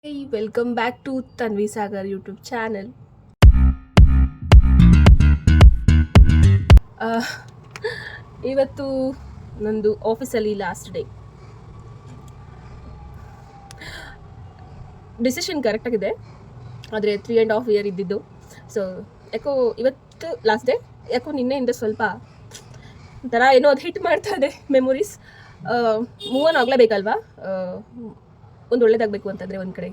Hey, welcome back to Tanvi Sagar YouTube channel. ಇವತ್ತು ನಂದು ಆಫೀಸಲ್ಲಿ ಲಾಸ್ಟ್ ಡೇ. ಡಿಸಿಷನ್ ಕರೆಕ್ಟಾಗಿದೆ, ಆದರೆ 3.5 year ಇದ್ದಿದ್ದು. ಸೊ ಯಾಕೋ ಇವತ್ತು ಲಾಸ್ಟ್ ಡೇ, ಯಾಕೋ ನಿನ್ನೆಯಿಂದ ಸ್ವಲ್ಪ ಒಂಥರ ಏನೋ ಅದು ಹಿಟ್ ಮಾಡ್ತಾ ಇದೆ ಮೆಮೊರೀಸ್. ಮೂವ್ ಆನ್ ಆಗಲೇಬೇಕಲ್ವಾ, ಒಂದು ಒಳ್ಳೇದಾಗಬೇಕು ಅಂತಂದರೆ ಒಂದು ಕಡೆ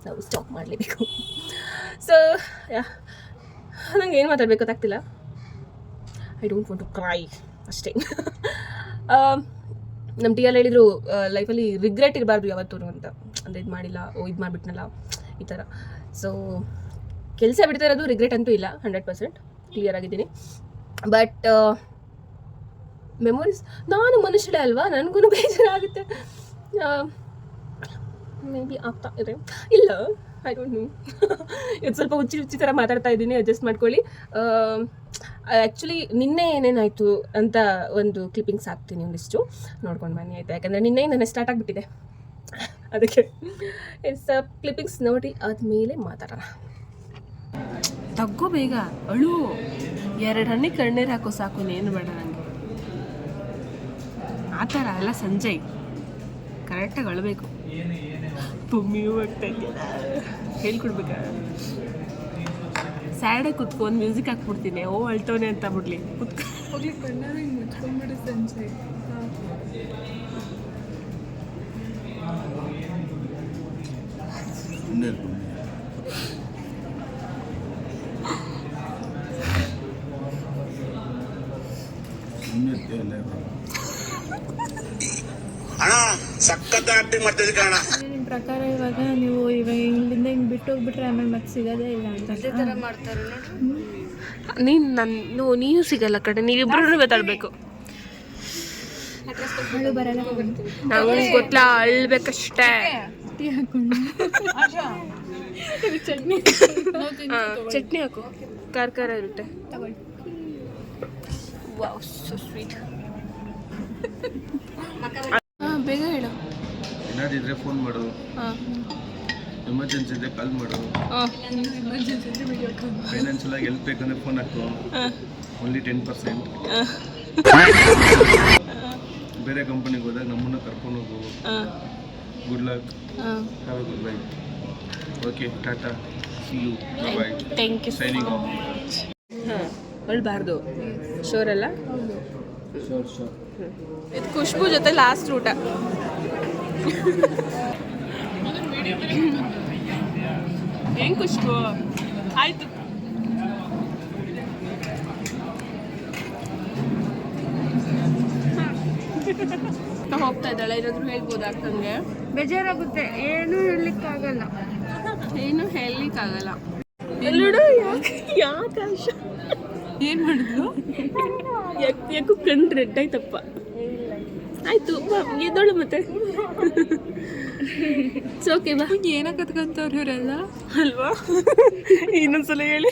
ನಾವು ಸ್ಟಾಪ್ ಮಾಡಲೇಬೇಕು. ಸೊ ನಂಗೆ ಏನು ಮಾತಾಡಬೇಕು ಗೊತ್ತಾಗ್ತಿಲ್ಲ. I don't want to cry ಅಷ್ಟೇ. ನಮ್ಮ ಟಿ ಎಲ್ ಹೇಳಿದರು ಲೈಫಲ್ಲಿ ರಿಗ್ರೆಟ್ ಇರಬಾರ್ದು ಯಾವತ್ತೂ ಅಂತ. ಅಂದರೆ ಇದು ಮಾಡಿಲ್ಲ, ಇದು ಮಾಡಿಬಿಟ್ನಲ್ಲ ಈ ಥರ. ಸೊ ಕೆಲಸ ಬಿಡ್ತಾ ಇರೋದು ರಿಗ್ರೆಟ್ ಅಂತೂ ಇಲ್ಲ, 100% ಕ್ಲಿಯರ್ ಆಗಿದ್ದೀನಿ. ಬಟ್ ಮೆಮೊರೀಸ್, ನಾನು ಮನುಷ್ಯಳೇ ಅಲ್ವಾ, ನನಗೂ ಬೇಜಾರಾಗುತ್ತೆ. ಮೇ ಬಿ ಆಗ್ತಾ ಇದೆ, ಇಲ್ಲ ಐ ಡೋಂಟ್ ನೋ. ಇದು ಸ್ವಲ್ಪ ಹುಚ್ಚಿ ಥರ ಮಾತಾಡ್ತಾ ಇದ್ದೀನಿ, ಅಡ್ಜಸ್ಟ್ ಮಾಡ್ಕೊಳ್ಳಿ. ಆ್ಯಕ್ಚುಲಿ ನಿನ್ನೆ ಏನೇನಾಯಿತು ಅಂತ ಒಂದು ಕ್ಲಿಪ್ಪಿಂಗ್ಸ್ ಹಾಕ್ತೀನಿ, ಒಂದಿಷ್ಟು ನೋಡ್ಕೊಂಡು ಬನ್ನಿ ಆಯಿತು. ಯಾಕಂದರೆ ನಿನ್ನೆ ನನ್ನ ಸ್ಟಾರ್ಟ್ ಆಗಿಬಿಟ್ಟಿದೆ, ಅದಕ್ಕೆ ಇಟ್ಸ್ ಕ್ಲಿಪ್ಪಿಂಗ್ಸ್ ನೋಡಿ ಆದಮೇಲೆ ಮಾತಾಡೋಣ. ತಗೋ ಬೇಗ ಅಳು, 2 ಹಣ್ಣಿಗೆ ಕಣ್ಣೀರು ಹಾಕೋ ಸಾಕು, ಇನ್ನೇನು ಬೇಡ ನನಗೆ. ಆ ಥರ ಎಲ್ಲ ಸಂಜಯ್ ಕರೆಕ್ಟಾಗಿ ಅಳಬೇಕು. ತುಮ್ಮಿಯೂ ಆಗ್ತಾ ಇದೆಯಲ್ಲ, ಹೇಳ್ಕೊಡ್ಬೇಕ. ಸ್ಯಾಡಾಗಿ ಕುತ್ಕೊಂಡು ಮ್ಯೂಸಿಕ್ ಹಾಕ್ಬಿಡ್ತೀನಿ, ಓ ಅಳ್ತವನೆ ಅಂತ ಬಿಡ್ಲಿ ಹೋಗ್ಲಿ ಕಣ್ಣಾರ ಹಿಂಗೆ ಮುಚ್ಕೊಂಡ್ಬಿಡು ಸಂಜೆ. ನಿಮ್ಮ ಪ್ರಕಾರ ಇವಾಗ ನೀವು ಇಲ್ಲಿಂದ ಹಿಂಗೆ ಬಿಟ್ಟು ಹೋಗ್ಬಿಟ್ರೆ ಆಮೇಲೆ ಮತ್ತೆ ಸಿಗೋದೇ ಇಲ್ಲ ಅಂತ ಅದೇ ಥರ ಮಾಡ್ತಾರೆ ನೋಡಿ. ನೀನು ಸಿಗಲ್ಲ ಕಡೆ, ನೀವಿಬ್ರು ಮಾತಾಡ್ಬೇಕು. ಅಳು ಬರಲ್ಲ, ನಂಗೆ ಗೊತ್ತಲ್ಲ, ಅಳ್ಬೇಕಷ್ಟೇ. ಟೀ ಹಾಕೊಂಡು ಚಟ್ನಿ ಚಟ್ನಿ ಹಾಕು, ಖಾರ ಖಾರ ಇರುತ್ತೆ. ತಗೊಳ್ಳಿ. Wow, so sweet. ಹಾಂ ಬೇಗ ಹೇಳು. ಏನಾದ್ರು ಇದ್ರೆ ಫೋನ್ ಮಾಡು, ಎಮರ್ಜೆನ್ಸಿ ಇದ್ರೆ ಕಾಲ್ ಮಾಡು, ಎಮರ್ಜೆನ್ಸಿ ಇದ್ರೆ ವಿಡಿಯೋ ಕಾಲ್. ಫೈನಾನ್ಷಿಯಲ್ ಆಗಿ ಹೆಲ್ಪ್ ಬೇಕಂದ್ರೆ ಫೋನ್ ಹಾಕು, ಓನ್ಲಿ 10%. ಬೇರೆ ಕಂಪನಿಗೆ ಹೋದಾಗ ನಮ್ಮನ್ನ ಕರ್ಕೊಂಡು ಹೋಗು. Good luck, have a good life. Okay, ಟಾಟಾ, see you, bye. Thank you signing off. ಹಾಂ, ಅಳ್ಬಾರ್ದು, ಶೋರ್ ಅಲ್ಲ. Sure sure. ಇದು ಖುಷ್ಬು ಜೊತೆ ಲಾಸ್ಟ್ ಊಟ. ಹೆಂಗೆ ಖುಷ್ಬು ಆಯ್ತು. ಹೋಗ್ತಾ ಇದ್ದಾಳೆ, ಏನಾದರೂ ಹೇಳ್ಬೋದು ಅಕ್ಕಂಗೆ? ಬೇಜಾರಾಗುತ್ತೆ, ಏನೂ ಹೇಳಲಿಕ್ಕಾಗಲ್ಲ. ಏನು ಹೇಳಲಿಕ್ಕಾಗಲ್ಲ. ಎಲ್ಲೋಡು ಯಾಕೆ ಆಶ ಏನು ಮಾಡಿದ್ರು? ಯಾಕೋ ಕಣ್ಣು ರೆಡ್ ಆಯ್ತಪ್ಪ. ಆಯ್ತು ಬಾ, ಎದ್ದೋಳು ಮತ್ತೆ. ಓಕೆ ಬಾ. ಏನೋ ಕತ್ಕೊಂತವ್ರು ಇವರೆಲ್ಲ ಅಲ್ವಾ? ಇನ್ನೊಂದ್ಸಲ ಹೇಳಿ.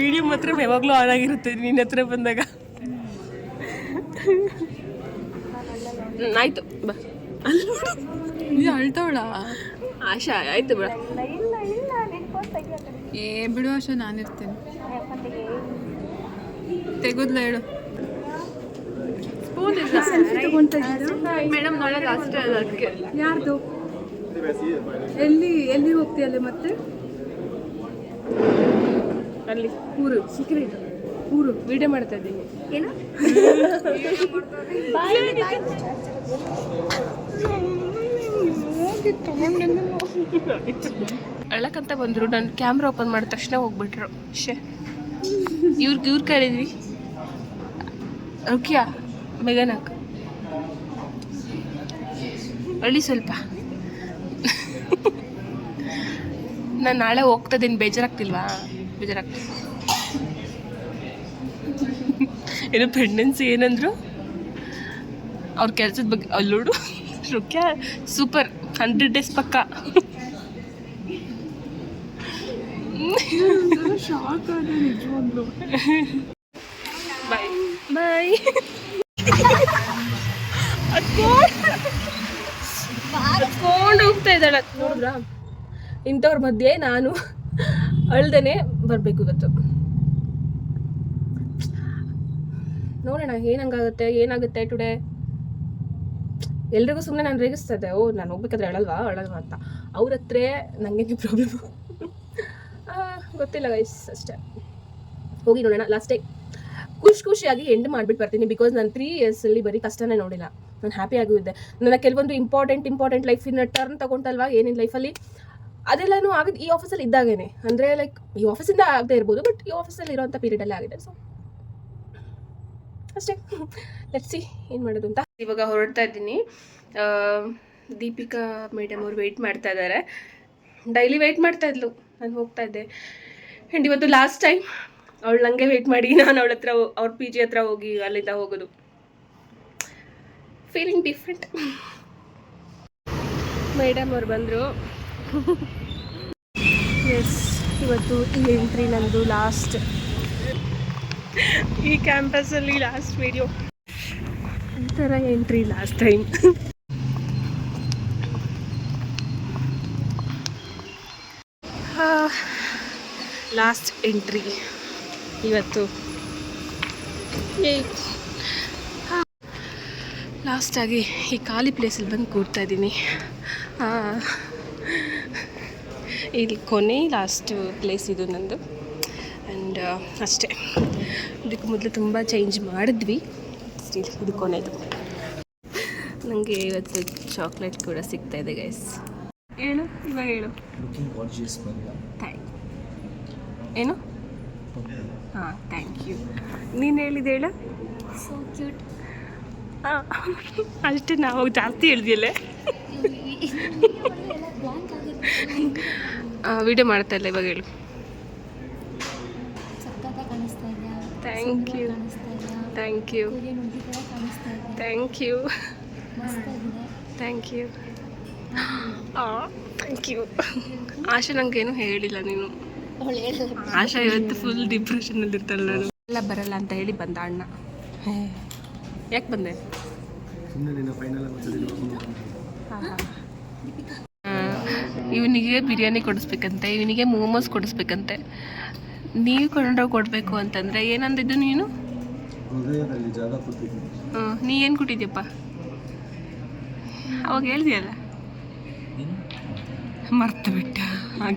ವಿಡಿಯೋ ಮಾತ್ರ ಯಾವಾಗಲೂ ಆನ್ ಆಗಿರುತ್ತೆ ನಿನ್ನ ಹತ್ರ ಬಂದಾಗ. ಆಯ್ತು ಬಾ. ಇದು ಅಳ್ತವಳ ಆಶಾ, ಆಯ್ತು ಬಿಡ. ಬಿಡು ಆಶಾ, ನಾನಿರ್ತೇನೆ. ತೆಗೆದ್ಲ ಹೇಳು. ಮೇಡಮ್ ನಾಳೆ ಲಾಸ್ಟ್ ಅಲ್ಲ, ಅದಕ್ಕೆ. ಯಾರ್ದು? ಎಲ್ಲಿ ಹೋಗ್ತೀಯಲ್ಲ ಮತ್ತೆ? ಅಲ್ಲಿ ಊರು ಸೀಕ್ರೆಟ್ ಊರು ವಿಡಿಯೋ ಮಾಡ್ತಾ ಇದ್ದೀನಿ. ಏನು ಅಳಕಂತ ಬಂದರು, ನಾನು ಕ್ಯಾಮ್ರಾ ಓಪನ್ ಮಾಡಿದ ತಕ್ಷಣ ಹೋಗ್ಬಿಟ್ರು. ಇವ್ರು ಕರೀದ್ವಿ. ರುಕಿಯಾ, ಮೆಗನಾಕ್ ಅಳಿ ಸ್ವಲ್ಪ. ನಾನು ನಾಳೆ ಹೋಗ್ತದೇನು, ಬೇಜಾರಾಗ್ತಿಲ್ವಾ? ಬೇಜಾರಾಗ್ತಿಲ್ಲ. ಏನೋ ಪ್ರೆಗ್ನೆನ್ಸಿ ಏನಂದ್ರು ಅವ್ರ ಕೆಲಸದ ಬಗ್ಗೆ. ಅಲ್ಲೋಡು ರುಕ್ಯಾ ಸೂಪರ್, 100 days ಪಕ್ಕ. ಶಾಕ್ ಆದ ನಿಜವಾಗ್ಲು. ಬಾಯ್ ಬಾಯ್. ಹತ್ಕೊಂಡು ಹೋಗ್ತಾ ಇದ್ದಾಳೆ ನೋಡಿದ್ರಾ. ಇಂಥವ್ರ ಮಧ್ಯೆ ನಾನು ಅಳ್ದೇನೆ ಬರಬೇಕು ಇವತ್ತು. ನೋಡೋಣ ಏನಾಗುತ್ತೆ ಟುಡೇ. ಎಲ್ರಿಗೂ ಸುಮ್ಮನೆ ನಾನು ರೇಗಿಸ್ತದೆ, ಓ ನಾನು ಹೋಗ್ಬೇಕಾದ್ರೆ ಅಳಲ್ವಾ ಅಂತ. ಅವ್ರ ಹತ್ರ ನನಗೆ ಪ್ರಾಬ್ಲಮ್ ಗೊತ್ತಿಲ್ಲ ಗೈಸ್, ಅಷ್ಟೇ. ಹೋಗಿ ನೋಡೋಣ. ಲಾಸ್ಟ್ ಡೇ ಖುಷಿಯಾಗಿ ಎಂಡ್ ಮಾಡಿಬಿಟ್ಟು ಬರ್ತೀನಿ. ಬಿಕಾಸ್ ನಾನು 3 ಇಯರ್ಸಲ್ಲಿ ಬರೀ ಕಷ್ಟನೇ ನೋಡಿಲ್ಲ, ನಾನು ಹ್ಯಾಪಿಯಾಗೂ ಇದ್ದೆ. ನನ್ನ ಕೆಲವೊಂದು ಇಂಪಾರ್ಟೆಂಟ್ ಲೈಫಿನ ಟರ್ನ್ ತಗೊಂತಲ್ವಾ ಏನೇನು ಲೈಫಲ್ಲಿ, ಅದೆಲ್ಲನೂ ಆಗಿದ್ದು ಈ ಆಫೀಸಲ್ಲಿ ಇದ್ದಾಗೇನೆ. ಅಂದರೆ ಲೈಕ್ ಈ ಆಫೀಸಿಂದ ಆಗದೆ ಇರ್ಬೋದು, ಬಟ್ ಈ ಆಫೀಸಲ್ಲಿ ಇರೋಂಥ ಪೀರಿಯಡಲ್ಲೇ ಆಗಿದೆ. ಸೊ ಅಷ್ಟೇ. ಲೆಟ್ಸ್ ಸಿ ಏನು ಮಾಡೋದು ಅಂತ. ಇವಾಗ ಹೊರಡ್ತಾ ಇದ್ದೀನಿ. ದೀಪಿಕಾ ಮೇಡಮ್ ಅವ್ರು ವೆಯ್ಟ್ ಮಾಡ್ತಾ ಇದ್ದಾರೆ. ಡೈಲಿ ವೆಯ್ಟ್ ಮಾಡ್ತಾ ಇದ್ಲು, ನಾನು ಹೋಗ್ತಾ ಇದ್ದೆ. ಆ್ಯಂಡ್ ಇವತ್ತು ಲಾಸ್ಟ್ ಟೈಮ್ ಅವಳು ನನಗೆ ವೆಯ್ಟ್ ಮಾಡಿ ನಾನು ಅವಳ ಹತ್ರ ಅವ್ರ PG ಹತ್ರ ಹೋಗಿ ಅಲ್ಲಿಂದ ಹೋಗೋದು. Feeling different. ಮೇಡಮ್ ಅವ್ರು ಬಂದರು. ಎಸ್, ಇವತ್ತು ಈ ಎಂಟ್ರಿ ನಂದು ಲಾಸ್ಟ್, ಈ ಕ್ಯಾಂಪಸಲ್ಲಿ ಲಾಸ್ಟ್ ವಿಡಿಯೋ. ಈ ಥರ entry last time. Last entry ಇವತ್ತು. ಲಾಸ್ಟಾಗಿ ಈ ಖಾಲಿ ಪ್ಲೇಸಲ್ಲಿ ಬಂದು ಕೂರ್ತಾ ಇದ್ದೀನಿ. ಇಲ್ಲಿ ಕೊನೆ ಲಾಸ್ಟ್ ಪ್ಲೇಸ್ ಇದು ನಂದು. ಆ್ಯಂಡ್ ಅಷ್ಟೇ, ಇದಕ್ಕೆ ಮೊದಲು ತುಂಬ ಚೇಂಜ್ ಮಾಡಿದ್ವಿ, ಸ್ಟಿಲ್ ಇದು ಕೊನೆದು. ನನಗೆ ಇವತ್ತು ಚಾಕ್ಲೇಟ್ ಕೂಡ ಸಿಗ್ತಾ ಇದೆ ಗೈಸ್. ಹೇಳು, ಇವಾಗ ಹೇಳು. ಏನು? ಹಾಂ, ಥ್ಯಾಂಕ್ ಯು. ನೀನು ಹೇಳಿದೆ ಹೇಳು. So cute. ಅಷ್ಟೇ, ನಾವು ಜಾಸ್ತಿ ಹೇಳಿದೆಯಲ್ಲೇ. ವಿಡಿಯೋ ಮಾಡ್ತಾ ಇಲ್ಲ, ಇವಾಗ ಹೇಳು. Thank you. Thank you. Thank you. Thank you. Thank you. Asha ನನಗೇನು ಹೇಳಿಲ್ಲ ನೀನು. ಆಶಾ ಇವತ್ತು ಫುಲ್ ಡಿಪ್ರೆಷನಲ್ಲಿ ಇರ್ತಾಳೆ. ನಾನು ಎಲ್ಲ ಬರಲ್ಲ ಅಂತ ಹೇಳಿ ಬಂದ ಅಣ್ಣ. ಯಾಕೆ ಬಂದೆ? ಇವನಿಗೆ ಬಿರಿಯಾನಿ ಕೊಡಿಸ್ಬೇಕಂತೆ, ಇವನಿಗೆ ಮೋಮೋಸ್ ಕೊಡಿಸ್ಬೇಕಂತೆ. ನೀವು ಕೊಂಡೋಗಿ ಕೊಡಬೇಕು ಅಂತಂದರೆ ಏನಂದಿದ್ದು ನೀನು? ನೀ ಏನು ಕೊಟ್ಟಿದ್ಯಪ್ಪ ಅವಾಗ? ಹೇಳ್ದಿಯಲ್ಲ, ಮರ್ತು ಬಿಟ್ಟ.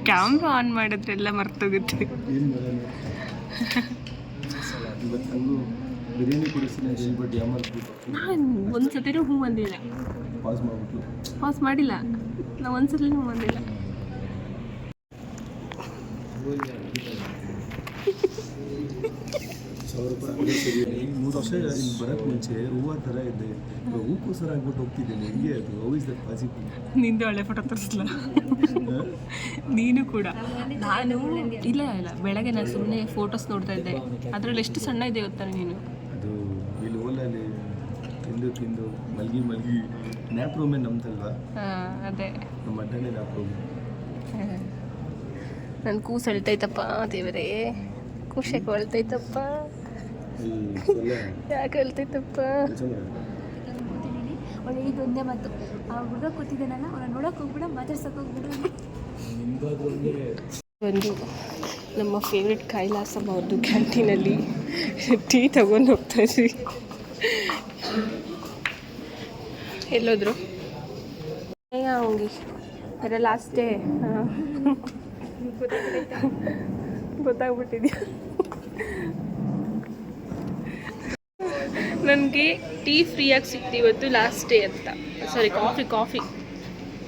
ಕ್ಯಾಮ್ರಾ ಆನ್ ಮಾಡಿದ್ರೆಲ್ಲ ಮರ್ತೋಗುತ್ತೆ. ನಾನು ಒಂದ್ಸತಿನೂ ಹೂ ಅಂದಿಲ್ಲ, ಪಾಸ್ ಮಾಡಿಲ್ಲ. ನಾವು ಒಂದ್ಸಲ ಹೂ ಅಂದಿಲ್ಲ. ಮೂರು ವರ್ಷ ಬರೋಕ್ಕೆ ಮುಂಚೆ ಹೂವು ಥರ ಇದ್ದೆ, ಹೂಕೋಸರ ಆಗ್ಬಿಟ್ಟು ಹೋಗ್ತಿದ್ದೇನೆ. ಹೆಂಗೆ ಅದು? How is that possible? ನಿಂದು ಹಳೆ ಫೋಟೋ ತೋರಿಸ್ಲ ನೀನು ಕೂಡ. ನಾನು ಇಲ್ಲ ಬೆಳಗ್ಗೆ ನಾನು ಸುಮ್ಮನೆ ಫೋಟೋಸ್ ನೋಡ್ತಾ ಇದ್ದೆ, ಅದರಲ್ಲಿ ಎಷ್ಟು ಸಣ್ಣ ಇದೆ ಗೊತ್ತಾ ನೀನು? ಅದು ಇಲ್ಲಿ ಓಲಲ್ಲಿ ತಿಂದು ಮಲ್ಗಿ ನ್ಯಾಪ್ ರೂಮೇ ನಮ್ದಲ್ವಾ? ಅದೇ ನಮ್ಮ ಅಡ್ಡನೇ ನ್ಯಾಪ್ ರೂಮ್. ನನ್ನ ಕೂಸು ಅಳ್ತೈತಪ್ಪ ದೇವರೇ, ಖುಷಿಯಾಗಿ ಅಳ್ತೈತಪ್ಪ. ಯಾಕೆ ಅಳ್ತೈತಪ್ಪ? ಒಳ್ಳೆ ಇದೊಂದೇ ಮಾತು, ಆ ಹುಡುಗ ಕೂತಿದ್ದಾನಲ್ಲ, ಅವನ ನೋಡೋಕೆ ಹೋಗ್ಬಿಡ, ಮಾತಾಡ್ಸೋಕೆ ಹೋಗ್ಬಿಡ. ಒಂದು ನಮ್ಮ ಫೇವ್ರೆಟ್ ಕೈಲಾಸಮ್ಮ ಅವ್ರದ್ದು ಕ್ಯಾಂಟೀನಲ್ಲಿ ಟೀ ತಗೊಂಡು ಹೋಗ್ತಾ ಇದ್ವಿ. ಎಲ್ಲೋದ್ರು ಅವಂಗಿ ಅರೆ ಲಾಸ್ಟ್ ಡೇ ಗೊತ್ತಾಗ್ಬಿಟ್ಟಿದ್ಯಾ? ನನಗೆ ಟೀ ಫ್ರೀಯಾಗಿ ಸಿಕ್ತು ಇವತ್ತು, ಲಾಸ್ಟ್ ಡೇ ಅಂತ. ಸಾರಿ, ಕಾಫಿ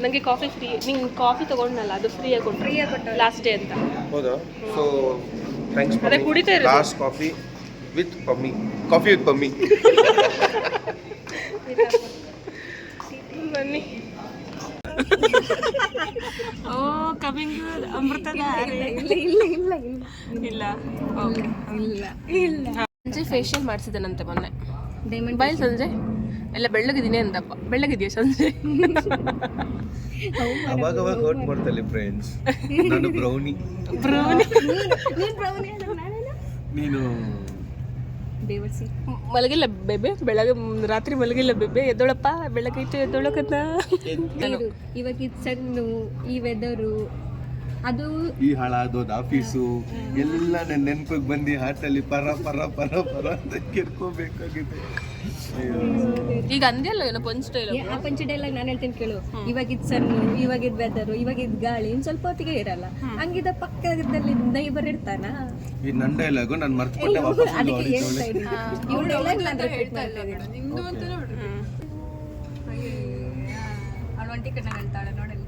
ನನಗೆ ಕಾಫಿ ಫ್ರೀ. ನಿಂಗೆ ಕಾಫಿ ತೊಗೊಂಡಲ್ಲ, ಅದು ಫ್ರೀಯಾಗಿ ಕೊಟ್ಟರು ಲಾಸ್ಟ್ ಡೇ ಅಂತ. ಹೌದಾ? So thanks. ಅದೇ ಕುಡಿತಾ ಇರೋದು. Last coffee with Pammi. ಬನ್ನಿ. ಓ ಕಮಿಂಗ್ ಅಮೃತದ ಇಲ್ಲ ಸಂಜೆ ಫೇಶಿಯಲ್ ಮಾಡಿಸಿದನಂತೆ ಮೊನ್ನೆ. ಬಾಯ್ ಸಂಜೆ ಎಲ್ಲ ಬೆಳ್ಳಗಿದ್ದೀನಿ ಅಂದಪ್ಪ. ಬೆಳ್ಳಗಿದೆಯಾ ಸಂಜೆ? ಅವಾಗ ಹರ್ಟ್ ಮಾಡ್ತಲ್ಲ ಫ್ರೆಂಡ್ಸ್. ನಾನು ಬ್ರೌನಿ. ನೀನು ಬೇವರ್ಸಿ. ಮಲಗಿಲ್ಲ ಬೇಬೆ, ಬೆಳಗ್ಗೆ ರಾತ್ರಿ ಮಲಗಿಲ್ಲ ಬೇಬೆ, ಎದ್ದೊಳಪ್ಪ, ಬೆಳಗ್ಗೆ ಎದ್ದೊಳಕನ್ನ. ಇವಾಗ ಇದು ಸಣ್ಣ ಈ ವೆದರು ಅದು ಈ ಹಾಳಾದೋದು ಆಫೀಸು ಎಲ್ಲ ನನ್ನ ನೆನಪಿಗೆ ಬಂದು ಹಾಟಲ್ಲಿ ಪರ ಪರ ಪರ ಪರ ಅಂತ ಕೆರ್ಕೋಬೇಕಾಗಿದೆ. ಈಗ ಅಂದ್ಯಲ್ಲ ಏನೋ ಪಂಚ್ ಡೈಲಾಗ್. ಆ ಪಂಚ ಡೈಲಾಗ್ ನಾನು ಹೇಳ್ತೀನಿ ಕೇಳು. ಇವಾಗಿದ್ ಸಣ್ಣ, ಇವಾಗಿದ್ ವೆದರು, ಇವಾಗಿದ್ ಗಾಳಿ ಇನ್ ಸ್ವಲ್ಪ ಹೊತ್ತಿಗೆ ಇರಲ್ಲ. ಹಂಗಿದ ಪಕ್ಕದಲ್ಲಿ ನೈಬರ್ ಇರ್ತಾನ. ಈ ನನ್ನ ಡೈಲಾಗು ನಾನು ಮರ್ತ್ಬಿಟ್ಟೆ, ವಾಪಸ್ ಅದಕ್ಕೆ ಹೇಳ್ತಾ ಇದ್ದೀನಿ. ಇವ್ರ ಡೈಲಾಗ್ ನಾನು ರಿಪೀಟ್ ಮಾಡ್ತಾ ಇದ್ದೀನಿ. ನಿಮ್ದು ಅಂತ ನೋಡ್ರಿ. ಅವಳು ಒಂಟಿ ಕಣ್ಣ ಹೇಳ್ತಾಳೆ ನೋಡಲ್ಲಿ.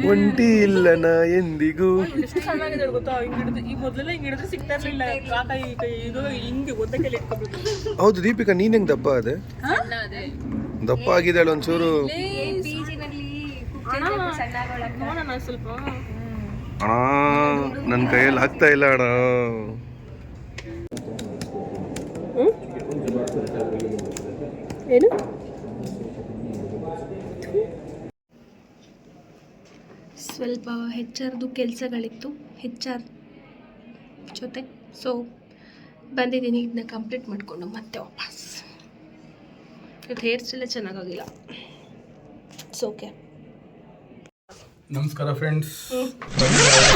ಒಂಟಿ ಇಲ್ಲನ ಎಂದಿಗೂ. ಎಷ್ಟು ಚೆನ್ನಾಗಿದೆ ಗೊತ್ತಾ, ಹಿಂಗ್ ಹಿಡಿದು ಈ ಮೊದಲೆಲ್ಲ ಹಿಂಗ್ ಹಿಡಿದ್ರೆ ಸಿಗ್ತಾ ಇರ್ಲಿಲ್ಲ. ಕಾಕ ಈ ಕೈ ಇದು ಹಿಂಗೆ ಒದ್ದಕ್ಕೆ ಇಟ್ಕೊಬೇಕು. ಹೌದು ದೀಪಿಕಾ, ನೀನ್ ಹೆಂಗ್ ದಪ್ಪ ಅದೇ? ದಪ್ಪ ಆಗಿದ್ದಾಳೆ ಒಂಚೂರು. ನೋಡೋಣ ಸ್ವಲ್ಪ. ಅಣ್ಣ ನನ್ನ ಕೈಯಲ್ಲಿ ಆಗ್ತಾ ಇಲ್ಲ ಅಣ್ಣ. ಏನು ಸ್ವಲ್ಪ HR ಕೆಲಸಗಳಿತ್ತು, HR ಜೊತೆ. ಸೊ ಬಂದಿದ್ದೀನಿ, ಇದನ್ನ ಕಂಪ್ಲೀಟ್ ಮಾಡಿಕೊಂಡು ಮತ್ತೆ ವಾಪಸ್. ಇದು ಹೇರ್ ಸ್ಟೈಲೇ ಚೆನ್ನಾಗಾಗಿಲ್ಲ. It's okay. ನಮಸ್ಕಾರ friends,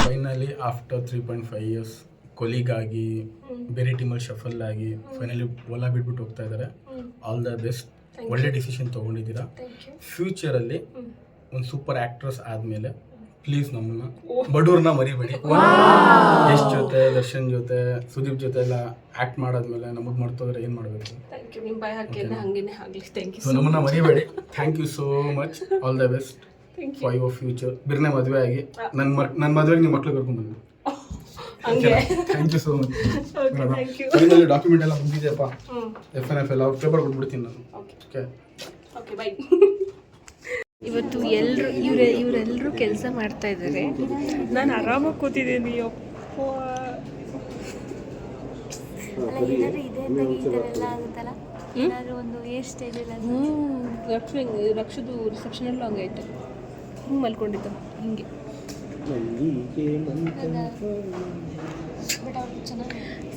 finally after 3.5 years colleague ಆಗಿ ಬೇರೆ ಟೀಮಲ್ಲಿ ಶಫಲ್ ಆಗಿ ಫೈನಲಿ ಓಲಾ ಬಿಟ್ಬಿಟ್ಟು ಹೋಗ್ತಾ ಇದ್ದಾರೆ. All the best. ಒಳ್ಳೆ ಡಿಸಿಷನ್ ತೊಗೊಂಡಿದ್ದೀರಾ. ಫ್ಯೂಚರಲ್ಲಿ ಒಂದು ಸೂಪರ್ ಆ್ಯಕ್ಟ್ರೆಸ್ ಆದಮೇಲೆ ಪ್ಲೀಸ್ ನಮ್ಮನ್ನ ಬಡವ್ರನ್ನ ಮರಿಬೇಡಿ. ಯಶ್ ಜೊತೆ, ದರ್ಶನ್ ಜೊತೆ, ಸುದೀಪ್ ಜೊತೆ ಎಲ್ಲ ಆ್ಯಕ್ಟ್ ಮಾಡಾದ್ಮೇಲೆ ನಮಗೆ ಮಾಡ್ತೋದ್ರೆ ಏನು ಮಾಡಬೇಕು? Thank you. ನಿಮ್ಮ ಬಾಯ್ ಹಾಕಿಲ್ಲ ಹಂಗೇನೆ ಆಗಲಿ. Thank you. ಸೊ ನಮ್ಮನ್ನ ಮರಿಬೇಡಿ. Thank you so much. All the best for your future. ಬಿರ್ನೆ ಮದುವೆ ಆಗಿ ನನ್ನ ಮದುವೆಗೆ ನಿಮ್ಮ ಮಕ್ಳು ಕರ್ಕೊಂಡ್ಬಂದು. Thank you so much. Finally document ಎಲ್ಲ ಮುಗಿದೆಯಪ್ಪ. FNF ಎಲ್ಲ ಪೇಪರ್ ಕೊಟ್ಬಿಡ್ತೀನಿ ನಾನು. Okay bye. ಇವತ್ತು ಇವರೆಲ್ಲರೂ ಕೆಲಸ ಮಾಡ್ತಾ ಇದ್ದಾರೆ, ನಾನು ಆರಾಮಾಗಿ ಕೂತಿದ್ದೀನಿ. ರಕ್ಷದು ರಿಸೆಪ್ಷನಲ್ಲೂ ಹಂಗೈತೆ, ಹಿಂಗೆ ಮಲ್ಕೊಂಡಿದ್ದು ಹಿಂಗೆ.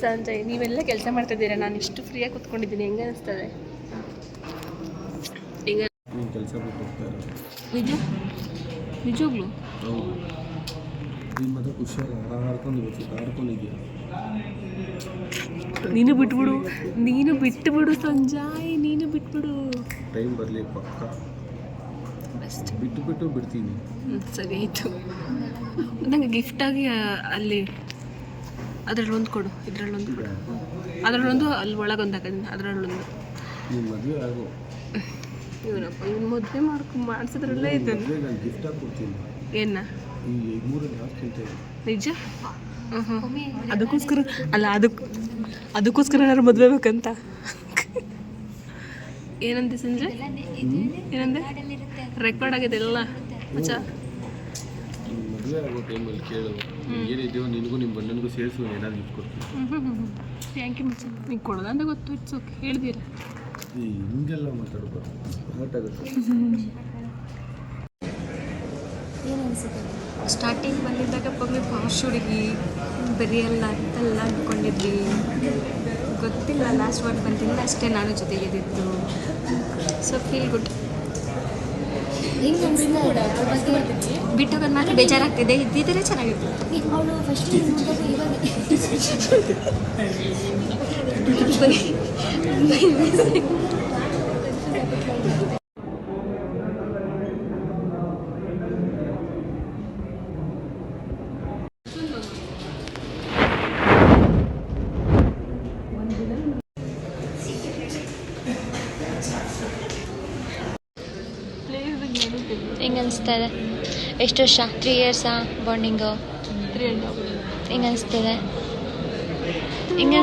ಸಂಜಯ್, ನೀವೆಲ್ಲ ಕೆಲಸ ಮಾಡ್ತಿದ್ದೀರಾ, ನಾನು ಇಷ್ಟು ಫ್ರೀಯಾಗಿ ಕೂತ್ಕೊಂಡಿದ್ದೀನಿ. ಹೆಂಗೆ ಅನಿಸ್ತದೆ? ಈಗ ಕೆಲಸ ಬಿಟ್ಟು ಹೋಗ್ತಾರೆ ನಿಜವಾಗ್ಲು ಈಗ ಮತ್ತೆ ಖುಷಿಯಾಗಿ ಆಡ್ಕೊಂಡಿದ್ಯಾ? ನೀನು ಬಿಟ್ಬಿಡು ಸಂಜಯ್, ನೀನು ಬಿಟ್ಬಿಡು. ಟೈಮ್ ಬರಲಿ ಪಕ್ಕ ಬೆಸ್ಟ್. ಬಿಟ್ಟು ಬಿಡ್ತೀನಿ. ಸರಿ ಆಯಿತು. ನನಗೆ ಗಿಫ್ಟಾಗಿ ಅಲ್ಲಿ ಅದರಲ್ಲೊಂದು ಕೊಡು, ಇದರಲ್ಲೊಂದು ಕೊಡು, ಅದರಲ್ಲೊಂದು ಅಲ್ಲಿ ಒಳಗೊಂದು ಹಾಕಿದ್ದೀನಿ, ಅದರಲ್ಲೊಂದು. ನೀನು ಮದುವೆ ಆಗೋ ಇವನಪ್ಪ, ಇವ್ನು ಮದುವೆ ಮಾಡಿಸಿದ್ರಲ್ಲೇ ಇದೆ. ನಾನು ಗಿಫ್ಟ್ ಆಗಿ ಕೊಡ್ತೀನಿ. ಏನ? ಈ 3 ಹಾಕ್ಕಿಂತ ನಿಜ? ಅದಕ್ಕೋಸ್ಕರ ಅಲ್ಲ, ಅದಕ್ಕೋಸ್ಕರ ನಾನು ಮದುವೆ ಬೇಕಂತ. ಏನಂತೆ ಸಂಜೆ? ಏನಂದೆ? ರೆಕಾರ್ಡ್ ಆಗಿದೆ ಎಲ್ಲ ಮಚ್ಚ. ಮದುವೆ ಆಗೋ ಟೈಮಲ್ಲಿ ಕೇಳು, ಏನಿದೆಯೋ ನಿನಗೂ ನಿಮ್ಮ ಬಣ್ಣನಿಗೂ ಸೇರಿಸು, ಏನಾದ್ರು ಗಿಫ್ಟ್ ಕೊಡ್ತೀನಿ. ಥ್ಯಾಂಕ್ ಯು ಮಚ್ಚ. ನೀವು ಕೊಡೋದಂತ ಗೊತ್ತು, ಇಟ್ಸ್ ಓಕೆ. ಹೇಳಿದ್ದೀರ ಹಿಂಗೆಲ್ಲ ಮಾತಾಡಬಾರ್ದು, ಹರ್ಟ್ ಆಗುತ್ತೆ. ಏನು ಅನಿಸುತ್ತೆ? ಸ್ಟಾರ್ಟಿಂಗ್ ಬಂದಿದ್ದಾಗ ಪಮ್ಮಿ ಪಾಶ್ ಹುಡುಗಿ ಬರೆಯಲ್ಲ ಅಂತೆಲ್ಲ ಅಂದ್ಕೊಂಡಿದ್ವಿ. ಗೊತ್ತಿಲ್ಲ, ಲಾಸ್ಟ್ ವರ್ಡ್ ಬಂದಿಲ್ಲ ಅಷ್ಟೇ ನಾನು ಜೊತೆಗಿದ್ದು. So feel good. ಹೆಂಗೆ ಅನಿಸ್ತಾ ಬಿಟ್ಟು ಮಾತ್ರ ಬೇಜಾರಾಗ್ತಿದೆ. ಇದ್ದಿದ್ರೆ ಚೆನ್ನಾಗಿತ್ತು. ಅವಳು ಫಸ್ಟ್ ಹೆಂಗೆ ಅನಿಸ್ತಾ ಇದೆ? ಎಷ್ಟು ವರ್ಷ? 3 ಇಯರ್ಸಾ ಬಾಂಡಿಂಗು? 3.5. ಹೆಂಗೆ ಅನಿಸ್ತಿದೆ? ಹಿಂಗೆ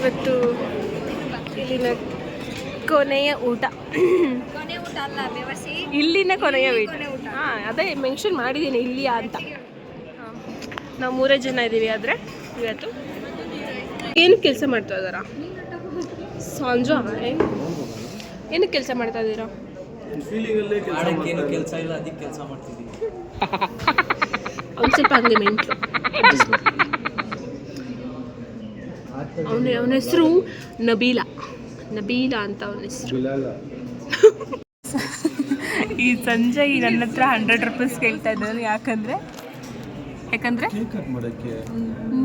ಇವತ್ತು ಇಲ್ಲಿನ ಕೊನೆಯ ಊಟ. ಕೊನೆ ಊಟ ಅಲ್ಲ, ಬೇವರ್ಸಿ. ಇಲ್ಲಿನ ಕೊನೆಯ ಊಟ. ಹಾಂ, ಅದೇ ಮೆನ್ಷನ್ ಮಾಡಿದ್ದೀನಿ ಇಲ್ಲಿ ಅಂತ. ನಾವು 3 ಜನ ಇದ್ದೀವಿ. ಆದರೆ ಇವತ್ತು ಏನು ಕೆಲಸ ಮಾಡ್ತಾ ಇದ್ದಾರಾ ಸಂಜು? ಏನಕ್ಕೆ ಕೆಲಸ ಮಾಡ್ತಾ ಇದ್ದೀರಾ? ಕೆಲಸ ಇಲ್ಲ, ಅದಕ್ಕೆ ಕೆಲಸ ಮಾಡ್ತಿದ್ದೀವಿ. ಅವ್ನು ಸ್ವಲ್ಪ ಹಂಗೆ ಮೆಂಟ್ಲು. ಅವನ ಹೆಸರು ನಬೀಲಾ ಅಂತ ಅವನ ಹೆಸರು. ಈ ಸಂಜಯ್ ನನ್ನ ಹತ್ರ 100 ರೂಪೀಸ್ ಕೇಳ್ತಾ ಇದ್ದಾನೆ. ಯಾಕಂದರೆ ಕೇಕ್ ಕಟ್ ಮಾಡೋಕ್ಕೆ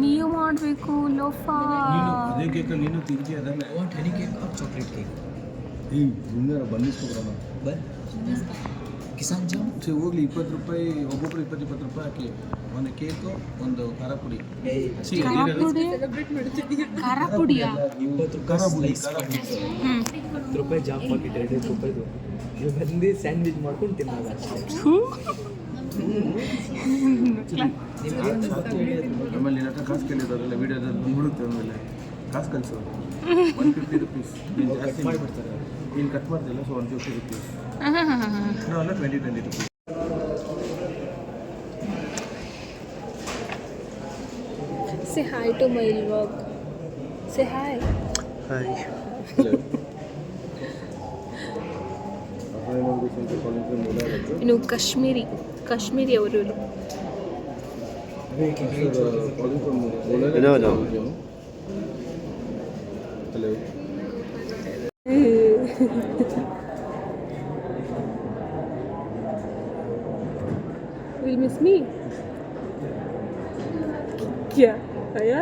ನೀವು ಮಾಡಬೇಕು ಲೋಫಾ. ಅದೇ ಕೇಕಲ್ಲಿ ನೀನು ತಿಂತಿ ಅದನ್ನೇ. Want any cake or chocolate cake? ಈ ಹಿಂಗಾರ ಬಂದಿಸ್ಕೊಬಿಡೋಣ. But ಕಿಸಾನ್ ಜಾಮ್ ಸರಿ ಹೋಗ್ಲಿ, 20 ರೂಪಾಯಿ ಒಬ್ಬೊಬ್ರು 20 ರೂಪಾಯಿ ಹಾಕಿ ಒಂದು ಕೇಕು ಒಂದು ಖಾರ ಪುಡಿ. ಖಾರ ಪುಡಿಯಾ? 20 ರೂಪಾಯಿ ₹10 ರೂಪಾಯಿ ಜಾಮ್ ಪಾಕೆಟ್ 2 ರೂಪಾಯಿದು ನೀವು ಬಂದು ಸ್ಯಾಂಡ್ವಿಚ್ ಮಾಡ್ಕೊಂಡು ತಿನ್ನೋದು ಅಷ್ಟೇ. ಆಮೇಲೆ ನಿನ್ನ ಹತ್ರ ಕಾಸು ಕೇಳಿದಾರಲ್ಲ ವೀಡಿಯೋದಲ್ಲಿ ಬಂದ್ಬಿಡುತ್ತೆ. ಆಮೇಲೆ ಕಾಸು ಕಳಿಸೋದು 150 ರೂಪೀಸ್ ನೀನು ಜಾಸ್ತಿ ಮಾಡಿಬಿಡ್ತಾರೆ. ನೀನು ಕಟ್ ಮಾಡ್ತಿಲ್ಲ, ಸೊ 150 ರೂಪೀಸ್ ನಾವೆಲ್ಲ 20 rupees. Say hi to my vlog. Say hi. ಇನ್ನು ಕಾಶ್ಮೀರಿ ಅವರು ಇವರು. ಹಲೋ. Will miss me? क्या? आया?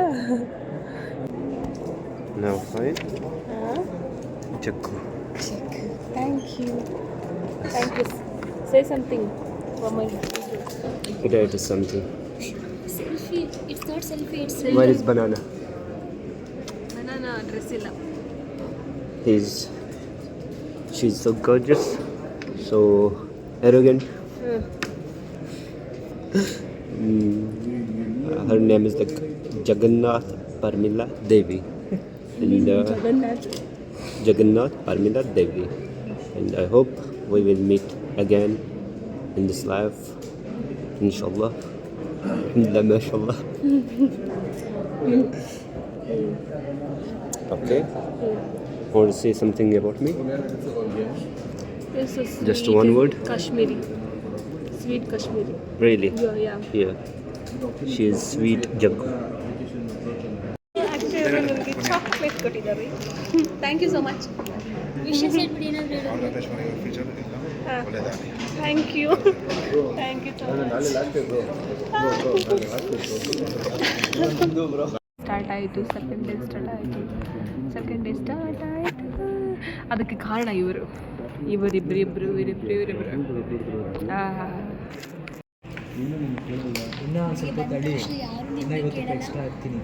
Now fine. Chakku. Thank you. Say something for my video. It is something. Selfie. It's not selfie. It's Where is banana? Banana dress ಇಲ್ಲ. She's so gorgeous, so arrogant. Her name is like Jagannath Parmila Devi. And Jagannath Parmila Devi. And I hope we will meet again in this life. Inshallah. Alhamdulillah, mashallah. Okay. Want to say something about me? Yes, Just one word? Kashmiri. Sweet Kashmiri. Really? Yeah. Yeah. She is sweet Jaggu. Actually ನನಗೆ chocolate ಕೊಟ್ಟಿದ್ದಾರೆ. Thank you so much. ವಿಶೇಷ ಹೇಳ್ಬಿಡಿ ಏನಾದರೂ thank you so much. Start ಆಯಿತು. Second day start ಆಯಿತು. ಅದಕ್ಕೆ ಕಾರಣ ಇವರಿಬ್ಬರು. ಇನ್ನೂ ಒಂದು ಸ್ವಲ್ಪ ತಡಿ, ಇನ್ನೂ 50 ರೂಪಾಯಿ ಎಕ್ಸ್ಟ್ರಾ ಹಾಕ್ತೀನಿ.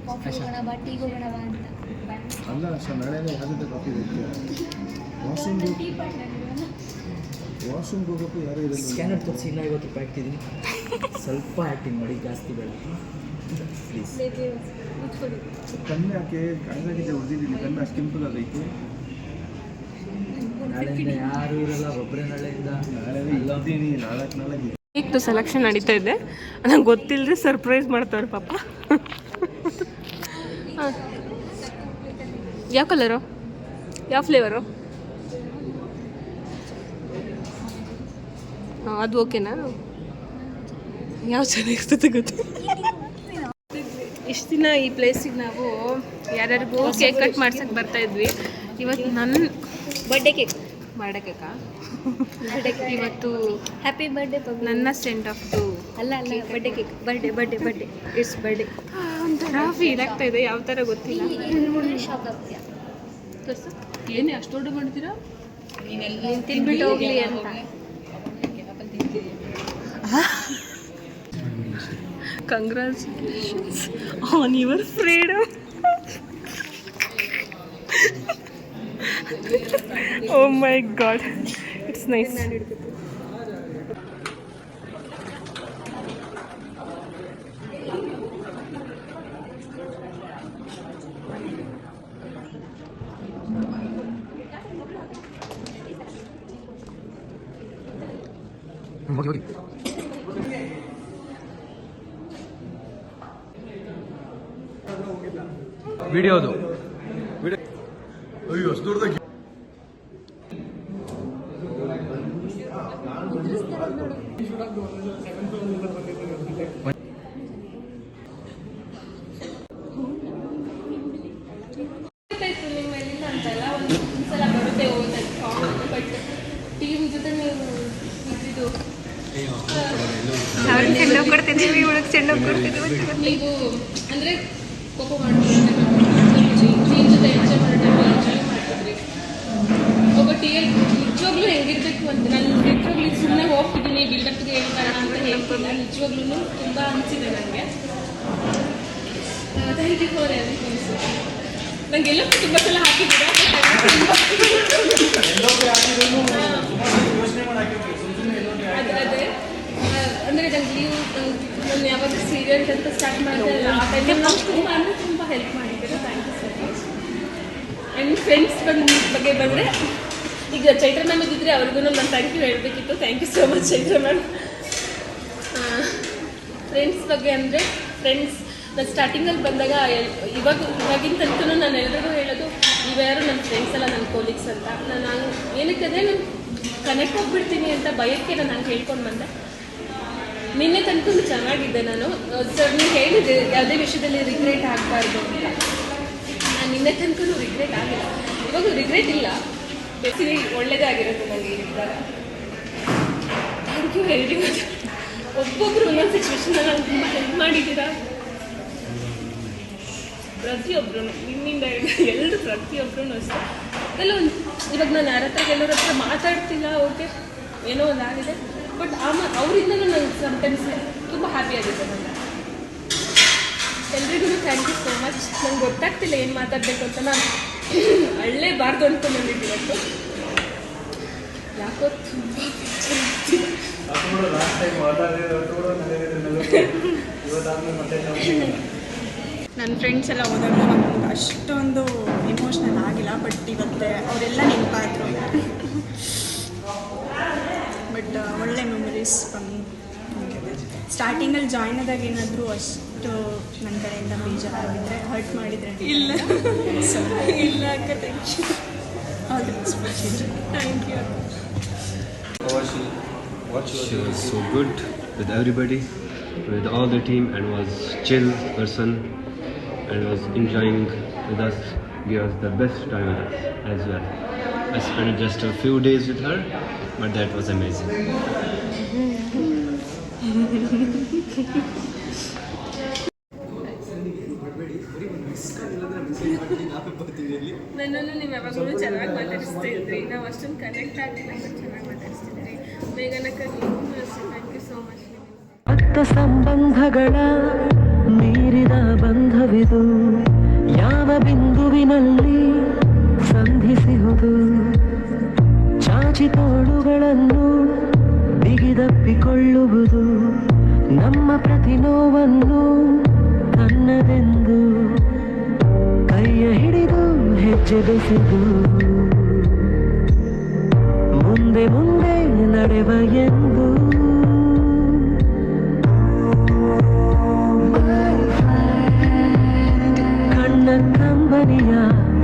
ಕಾಫಿ ಹೋಗೋಣ ಬಾ, ಟೀ ಹೋಗೋಣ ಬಾ ಅಂತ. ಅಲ್ಲ ಸರ್, ನಾಳೆನೇ ಯಾರಿಂದ ಕಾಫಿ ಬೇಕು? ವಾಶ್ರೂಮ್ಗೆ ಹೋಗೋಕ್ಕೂ ಯಾರೂ ಇರಲ್ಲ. ಸ್ಕ್ಯಾನರ್ ತೋರಿಸಿ, ಇನ್ನೂ 50 ರೂಪಾಯಿ ಹಾಕ್ತಿದ್ದೀನಿ. ಸ್ವಲ್ಪ ಆ್ಯಕ್ಟಿಂಗ್ ಮಾಡಿ, ಜಾಸ್ತಿ ಬೇಡ ಪ್ಲೀಸ್. ಕಣ್ಣು ಯಾಕೆ ಕಾಣಾಗಿದೆ ಹೊಡೆದಿದ್ದೀನಿ? ಕಣ್ಣು ಅಷ್ಟು ಕೆಂಪಲ್ ಆಗೈತೆ. ನಾಳೆಯಿಂದ ಯಾರೂ ಇರಲ್ಲ, ಒಬ್ಬರೇ ನಾಳೆಯಿಂದ. ನಾಳೆ ಇದ್ದೀನಿ, ನಾಲ್ಕು ಕೇಕ್ದು ಸೆಲೆಕ್ಷನ್ ನಡೀತಾ ಇದೆ. ನಂಗೆ ಗೊತ್ತಿಲ್ಲದೆ ಸರ್ಪ್ರೈಸ್ ಮಾಡ್ತಾವ್ರೆ ಪಾಪ. ಯಾವ ಕಲರು? ಯಾವ ಫ್ಲೇವರು? ಅದು ಓಕೆನಾ? ಯಾವ ಚೆನ್ನಾಗಿರ್ತದೆ ಗೊತ್ತು. ಇಷ್ಟು ದಿನ ಈ ಪ್ಲೇಸಿಗೆ ನಾವು ಯಾರ್ಯಾರಿಗೂ ಕೇಕ್ ಕಟ್ ಮಾಡ್ಸಕ್ಕೆ ಬರ್ತಾಯಿದ್ವಿ. ಇವತ್ತು ನನ್ನ ಬರ್ಡೇ ಕೇಕಾ? ಇವತ್ತು ಹ್ಯಾಪಿ ಬರ್ಡೇ ನನ್ನ ಸೆಂಡ್ ಆಫ್ದು ಅಲ್ಲ birthday cake. Birthday it's birthday. ಒಂಥರ ಫೀಲ್ ಆಗ್ತಾ ಇದೆ, ಯಾವ ಥರ ಗೊತ್ತಿಲ್ಲ. ಶಾಕ್ ಆಗ್ತೀಯಾ? ತೋರಿಸು. ಏನೇ ಅಷ್ಟು ದೊಡ್ಡ ಮಾಡ್ತೀರಾ? ನೀನು ತಿನ್ಬಿಟ್ಟು ಹೋಗ್ಲಿ ಅಂತ. Congratulations on your freedom. Oh my god, it's nice. ಹೋಗಿ ವಿಡಿಯೋದು ಅಯ್ಯೋ ಅಷ್ಟು ದೊಡ್ಡದಾಗಿ ಅವ್ರಿಗೆ ಚೆಂಡು ಕೊಡ್ತಿದ್ದೀವಿ, ಇವಳಿಗೆ ಚೆಂಡು ಕೊಡ್ತಿದ್ದೀವಿ. ನೀವು ಅಂದರೆ ಕೋಕೋ ಜೀನ್ ಜೊತೆ ಎಂಜಾಯ್ ಮಾಡೋ ಟೈಮಲ್ಲಿ ಎಂಜಾಯ್ ಮಾಡ್ತಿದ್ರಿ. ಒಬ್ಬ ಟೀಯಲ್ಲಿ ನಿಜವಾಗ್ಲೂ ಹೆಂಗಿರ್ಬೇಕು ಅಂತ ನಾನು ನಿಜವಾಗ್ಲೂ ಸುಮ್ಮನೆ ಹೋಗ್ತಿದ್ದೀನಿ ಬಿಲ್ಡಪ್ಗೆ ಹೇಳ್ತಾರ ಅಂತ ಹೇಳ್ತಿಲ್ಲ. ನಿಜವಾಗ್ಲೂ ತುಂಬ ಅನಿಸಿದೆ ನನಗೆ. Thank you for everything sir. ನನಗೆಲ್ಲ ತುಂಬ ಸಲ ಹಾಕಿದ್ದೀರಾ. ಅದೇ ಅಂದರೆ ನಂಗೆ ಲೀವ್ ನಾನು ಯಾವಾಗ ಸೀರಿಯಲ್ಸ್ ಅಂತ ಸ್ಟಾರ್ಟ್ ಮಾಡಿದೆ ಆ ಟೈಮಲ್ಲಿ ನಾವು ತುಂಬ ಹೆಲ್ಪ್ ಮಾಡಿದ್ದೀರಾ. Thank you so much. And friends ಬಗ್ಗೆ ಬಂದರೆ ಈಗ ಚೈತ್ರ ಮ್ಯಾಮ್ ಇದ್ದಿದ್ರೆ ಅವ್ರಿಗೂ ನಾನು ಥ್ಯಾಂಕ್ ಯು ಹೇಳಬೇಕಿತ್ತು. Thank you so much Chaitra ma'am. Friends ಬಗ್ಗೆ ಅಂದರೆ ಫ್ರೆಂಡ್ಸ್ ನಾನು ಸ್ಟಾರ್ಟಿಂಗಲ್ಲಿ ಬಂದಾಗ ಇವಾಗಿನ ತನಕ ನಾನು ಎಲ್ರಿಗೂ ಹೇಳೋದು ಇವ್ಯಾರು ನನ್ನ ಫ್ರೆಂಡ್ಸ್ ಅಲ್ಲ, ನನ್ನ ಕೊಲೀಗ್ಸ್ ಅಂತ. ನಾನು ಏನಕ್ಕಂದರೆ ನಾನು ಕನೆಕ್ಟ್ ಹೋಗ್ಬಿಡ್ತೀನಿ ಅಂತ ಭಯಕ್ಕೆ ನಾನು ಹಂಗೆ ಹೇಳ್ಕೊಂಡು ಬಂದೆ. ನಿನ್ನೆ ತನಕ ಚೆನ್ನಾಗಿದ್ದೆ ನಾನು. ಸರ್ ನೀವು ಹೇಳಿದೆ ಯಾವುದೇ ವಿಷಯದಲ್ಲಿ ರಿಗ್ರೆಟ್ ಆಗಬಾರ್ದು ಅಂತ. ನಾನು ನಿನ್ನೆ ತನಕ ರಿಗ್ರೆಟ್ ಆಗಿಲ್ಲ, ಇವಾಗ ರಿಗ್ರೆಟ್ ಇಲ್ಲ. ಬೇಸಿಗೆ ಒಳ್ಳೇದೇ ಆಗಿರುತ್ತೆ ನನಗೆ ಇವಾಗ. Thank you very much. ಒಬ್ಬೊಬ್ಬರು ಒಂದೊಂದು ಸಿಚುವೇಶನ್ ನಾನು ತುಂಬ ಹೆಲ್ಪ್ ಮಾಡಿದ್ದೀರಾ ಪ್ರತಿಯೊಬ್ಬರು, ನಿಮ್ಮಿಂದ ಎಲ್ಲರೂ ಪ್ರತಿಯೊಬ್ಬರೂ ಅಷ್ಟೇ. ಎಲ್ಲ ಒಂದು ಇವಾಗ ನಾನು ಯಾರ ಹತ್ರ ಎಲ್ಲರ ಹತ್ರ ಮಾತಾಡ್ತಿಲ್ಲ, ಓಕೆ ಏನೋ ಒಂದು ಆಗಿದೆ, ಬಟ್ ಅವರಿಂದನೂ ನನಗೆ ಸಮ್ಟೈಮ್ಸ್ ತುಂಬ ಹ್ಯಾಪಿ ಆಗಿದೆ ನನಗೆ. ಎಲ್ರಿಗೂ ಥ್ಯಾಂಕ್ ಯು ಸೋ ಮಚ್. ನಂಗೆ ಗೊತ್ತಾಗ್ತಿಲ್ಲ ಏನು ಮಾತಾಡಬೇಕು ಅಂತ. ನಾನು ಅಳ್ಳೇಬಾರ್ದು ಅಂದ್ಕೊಂಡಿದ್ದೀನಿ ಇವತ್ತು. ಯಾಕೋ ತುಂಬ ನನ್ನ ಫ್ರೆಂಡ್ಸ್ ಎಲ್ಲ ಹೋದಾಗ ನಮ್ಗೆ ಅಷ್ಟೊಂದು ಇಮೋಷ್ನಲ್ ಆಗಿಲ್ಲ, ಬಟ್ ಇವತ್ತೆ ಅವರೆಲ್ಲ ನೆನಪಾದ್ರು. ಬಟ್ ಒಳ್ಳೆ ಮೆಮೊರೀಸ್ ಸ್ಟಾರ್ಟಿಂಗಲ್ಲಿ ಜಾಯ್ನ್ ಆದಾಗ ಏನಾದರೂ ಅಷ್ಟು ನನ್ನ ಕಡೆಯಿಂದ ಬೇಜಾರಾಗಿದ್ದರೆ ಹರ್ಟ್ ಮಾಡಿದರೆ ಇಲ್ಲ ಸೊ ಇಲ್ಲ ಅಕ್ಕ. Thank you. All the best. Thank you. She was so good with everybody, with all the team, and was chill person and was enjoying with us, gave us the best time with us as well. I spent just a few days with her, but that was amazing. ನನ್ನನ್ನು ನೀವು ಯಾವಾಗಲೂ ಚೆನ್ನಾಗಿ ಮಾತಾಡಿಸ್ತಾ ಇದ್ರಿ. ನಾವು ಅಷ್ಟೊಂದು connect ಆಗಿಲ್ಲ, but ಚೆನ್ನಾಗಿ ಮಾತಾಡಿಸ್ತಿದ್ರಿ. ಮೇಘನಕ್ಕ ನೀವು ಅಷ್ಟೇ. Thank you so much. ರಕ್ತ ಸಂಬಂಧಗಳ ಮೀರಿದ ಬಂಧವಿದು, ಯಾವ ಬಿಂದುವಿನಲ್ಲಿ ಸಂಧಿಸಿಹುದು. ಚಾಚಿ ತೋಳುಗಳನ್ನು ಬಿಗಿದಪ್ಪಿಕೊಳ್ಳುವುದು, ನಮ್ಮ ಪ್ರತಿ ನೋವನ್ನು ತನ್ನದೆಂದು ಕೈಯ ಹಿಡಿದು ಹೆಜ್ಜೆ ಬೆಸೆದು ಮುಂದೆ ಮುಂದೆ ನಡೆವ ಎಂದು. ಕಣ್ಣ ಕಂಬನಿಯ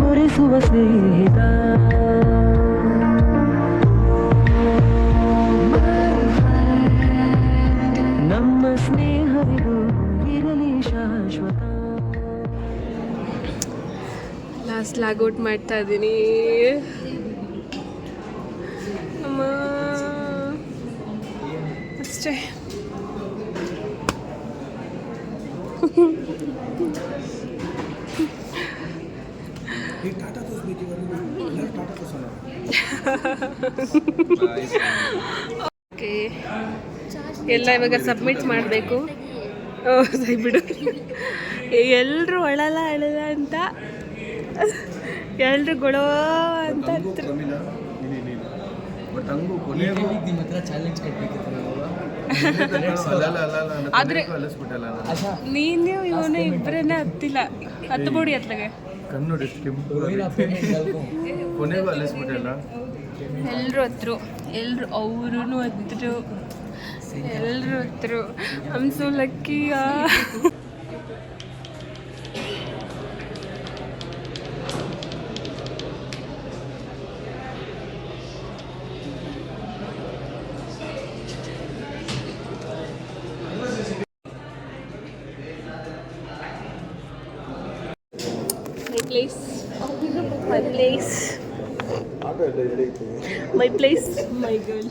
ಒರೆಸುವ ಸ್ನೇಹಿತ, ನಮ್ಮ ಸ್ನೇಹವಿದು ಇರಲಿ ಶಾಶ್ವತ. ಲಾಸ್ಟ್ ಲಾಗೌಟ್ ಮಾಡ್ತಾ ಇದ್ದೀನಿ. ಅಮ್ಮ ಅಷ್ಟೇ. ಓಕೆ, ಎಲ್ಲ ಇವಾಗ ಸಬ್ಮಿಟ್ ಮಾಡಬೇಕು. ಬಿಡು, ಎಲ್ಲರೂ ಅಳಲ್ಲ ಅಂತ ಎಲ್ರು ಗೊಳೋ ಅಂತ ಆದ್ರೆ ನೀನು ಇವನು ಇಬ್ಬರನ್ನೇ ಹತ್ತಿಲ್ಲ. ಹತ್ತಬೋಡಿ ಅತ್ಲಾಗೆ ಎಲ್ರು ಹತ್ರು, ಎಲ್ರು ಅವರು ಹತ್ರು, ಎಲ್ರು ಹತ್ರು. I am so lucky. My place. My place my girl.